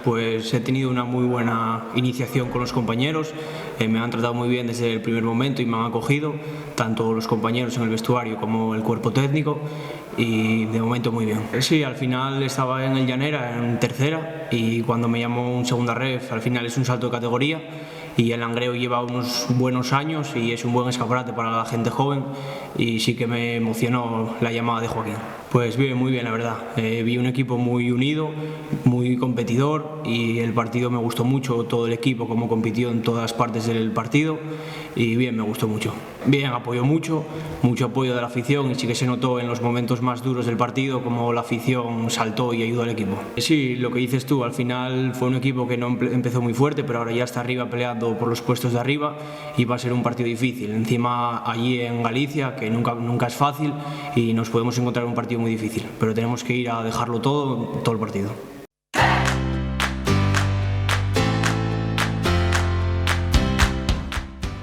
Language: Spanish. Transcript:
Pues he tenido una muy buena iniciación con los compañeros, me han tratado muy bien desde el primer momento y me han acogido, tanto los compañeros en el vestuario como el cuerpo técnico, y de momento muy bien. Sí, al final estaba en el Llanera, en tercera, y cuando me llamó un segunda ref, al final es un salto de categoría, y el Langreo lleva unos buenos años y es un buen escaparate para la gente joven, y sí que me emocionó la llamada de Joaquín. Pues bien, muy bien, la verdad. Vi un equipo muy unido, muy competidor, y el partido me gustó mucho, todo el equipo como compitió en todas partes del partido, y bien, me gustó mucho. Bien, apoyó mucho apoyo de la afición, y sí que se notó en los momentos más duros del partido como la afición saltó y ayudó al equipo. Sí, lo que dices tú, al final fue un equipo que no empezó muy fuerte, pero ahora ya está arriba peleando por los puestos de arriba y va a ser un partido difícil. Encima allí en Galicia, que nunca es fácil, y nos podemos encontrar un partido muy difícil, pero tenemos que ir a dejarlo todo el partido.